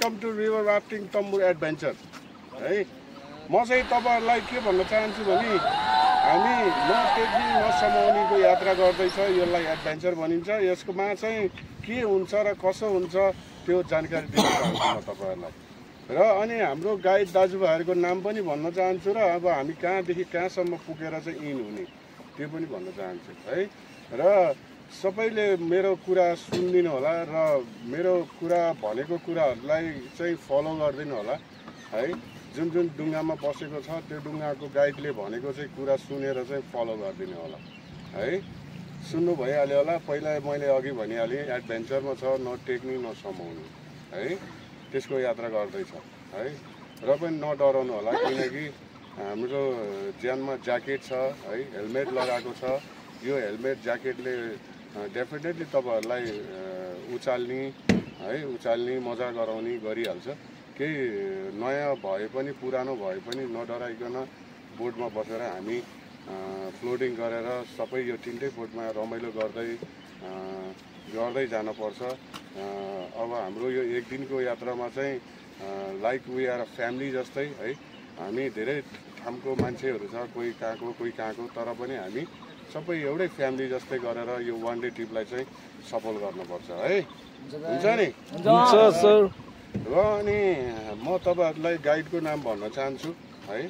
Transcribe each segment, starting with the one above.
Welcome to river rafting तम्बु adventure है। म चाहिँ तपाईहरुलाई के भन्न चाहन्छु भने हामी न टेक्निङ न समाउनीको यात्रा गर्दैछ। यसलाई एडभेन्चर भनिन्छ। यसकोमा चाहिँ के हुन्छ र कसो हुन्छ त्यो जानकारी दिन चाहन्छु म तपाईहरुलाई। र अनि हाम्रो गाइड दाजुभाइहरुको नाम पनि भन्न चाहन्छु र अब हामी कहाँदेखि कहाँसम्म पुगेर चाहिँ इन हुने त्यो पनि भन्न चाहन्छु है। र सबैले मेरो कुरा सुन्दिनु होला र मेरो कुरा भनेको कुराहरुलाई चाहिँ फलो गर्दिनु होला है। जुन जुन डुङ्गामा बसेको छ त्यो डुङ्गाको गाइडले भनेको चाहिँ कुरा सुनेर चाहिँ फलो गरिदिनु होला है। सुन्नु भइहाल्यो होला। पहिला मैले अघि भनिहालेँ एडभेन्चरमा छ, न टेक्निक न समाउनु है। त्यसको यात्रा गर्दैछ है। र पनि नडराउनु होला किनकि हाम्रो ज्यानमा ज्याकेट छ है, हेलमेट लगाएको छ। यो हेलमेट ज्याकेटले डेफिनेटली तपाईहरुलाई उचाल्ने मजा गराउने गरिहाल्छ। केही नयाँ भए पनि पुरानो भए पनि नडराइकन बोटमा बसेर हामी फ्लोटिङ गरेर सबै यो तीनटै बोटमा रमाइलो गर्दै जानुपर्छ। अब हाम्रो यो एक दिनको यात्रामा चाहिँ लाइक वी आर फ्यामिली जस्तै है। हामी धेरै ठाउँको मान्छेहरू छ, कोही कहाँको, तर पनि हामी सबै एउटै फ्यामिली जस्तै गरेर यो वान डे ट्रिपलाई चाहिँ सफल गर्नुपर्छ है। हुन्छ नि? हुन्छ सर। र अनि म तपाईहरुलाई गाइडको नाम भन्न चाहन्छु है।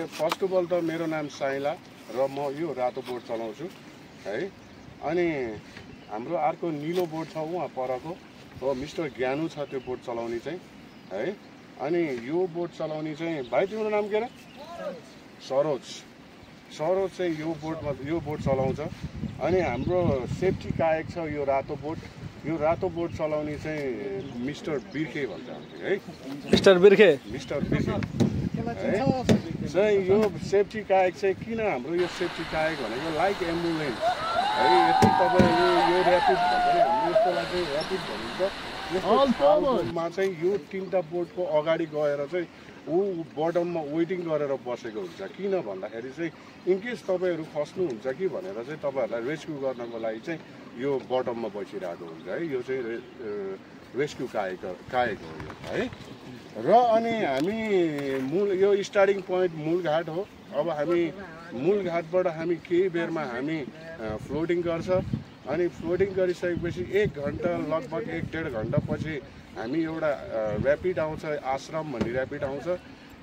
फर्स्ट अफ अल त मेरो नाम साइला र म यो रातो बोट चलाउँछु है। अनि हाम्रो अर्को निलो बोट छ उहाँ परको हो, मिस्टर ज्ञानु छ त्यो बोट चलाउने चाहिँ है। अनि यो बोट चलाउने चाहिँ भाइ तिम्रो नाम के अरे? सरोज चाहिँ यो बोट चलाउँछ। अनि हाम्रो सेफ्टी कायक छ यो रातो बोट। यो रातो बोट चलाउने चाहिँ मिस्टर बिर्खे भन्छ है। मिस्टर बिर्खे है। चाहिँ यो सेफ्टी कायक चाहिँ किन हाम्रो यो सेफ्टी कायक भनेको लाइक एम्बुलेन्स है। यति तपाईहरु यो र्यापिड भन्छ नि, हाम्रो यसकोलाई चाहिँ र्यापिड भनिन्छ। यसमा चाहिँ यो तीनटा बोटको अगाडि गएर चाहिँ ऊ बटममा वेटिङ गरेर बसेको हुन्छ। किन भन्दाखेरि चाहिँ इनकेस तपाईहरु फस्नुहुन्छ कि भनेर चाहिँ तपाईहरुलाई रेस्क्यु गर्नको लागि चाहिँ यो बटममा बसिरहेको हुन्छ है। यो चाहिँ रेस्क्यु कायक हो यो है। र अनि हामी यो स्टार्टिङ पोइन्ट मूलघाट हो। अब हामी मूलघाटबाट हामी केही बेरमा हामी फ्लोटिङ गर्छ। अनि फ्लोटिङ गरिसकेपछि 1 घन्टा लगभग 1-1.5 घन्टा पछि हामी एउटा ऱ्यापिड आउँछ, आश्रम भन्ने ऱ्यापिड आउँछ।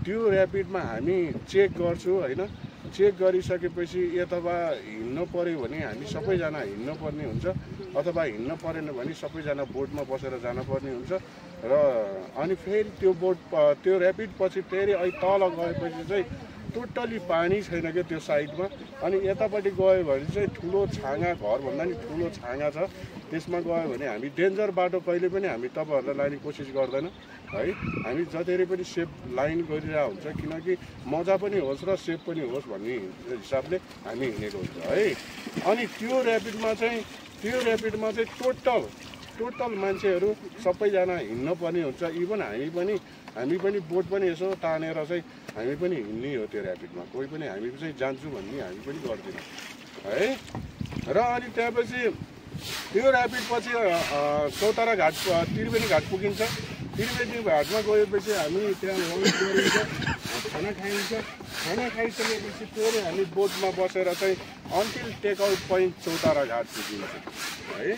त्यो ऱ्यापिडमा हामी चेक गर्छु हैन। चेक गरिसकेपछि अथवा हिँड्नु पर्यो भने हामी सबैजना हिँड्नु पर्ने हुन्छ, अथवा हिँड्नु परेन भने सबैजना बोटमा बसेर जानुपर्ने हुन्छ। र अनि फेरि त्यो ऱ्यापिड पछि फेरि तल गएपछि चाहिँ टोटली पानी छैन क्या त्यो साइडमा। अनि यतापट्टि गयो भने चाहिँ ठुलो छाँगा, घरभन्दा नि ठुलो छाँगा छ। त्यसमा गयो भने हामी डेन्जर बाटो कहिले पनि हामी तपाईहरुलाई लाने कोसिस गर्दैन है। हामी जतिरै पनि सेफ लाइन गरिरहेको हुन्छ किनकि मजा पनि होस् र सेफ पनि होस् भन्ने हिसाबले हामी हिँडेको हुन्छ है। अनि त्यो ऱ्यापिडमा चाहिँ टोटल मान्छेहरू सबैजना हिँड्न पर्ने हुन्छ। इभन हामी पनि बोट पनि यसो तानेर चाहिँ हामी पनि हिँड्ने हो त्यो ऱ्यापिडमा। कोही पनि हामी चाहिँ जान्छु भन्ने हामी पनि गर्दैनौँ है। र अनि त्यसपछि त्यो ऱ्यापिड पछि चौतारा घाट, त्रिवेणी घाट पुगिन्छ। त्रिवेणी घाटमा गएपछि हामी त्यहाँ लन्च गरिन्छ, खाना खाइन्छ। खाना खाइसकेपछि फेरि हामी बोटमा बसेर चाहिँ अन्टिल टेक आउट पोइन्ट चौतारा घाट पुगिन्छ है।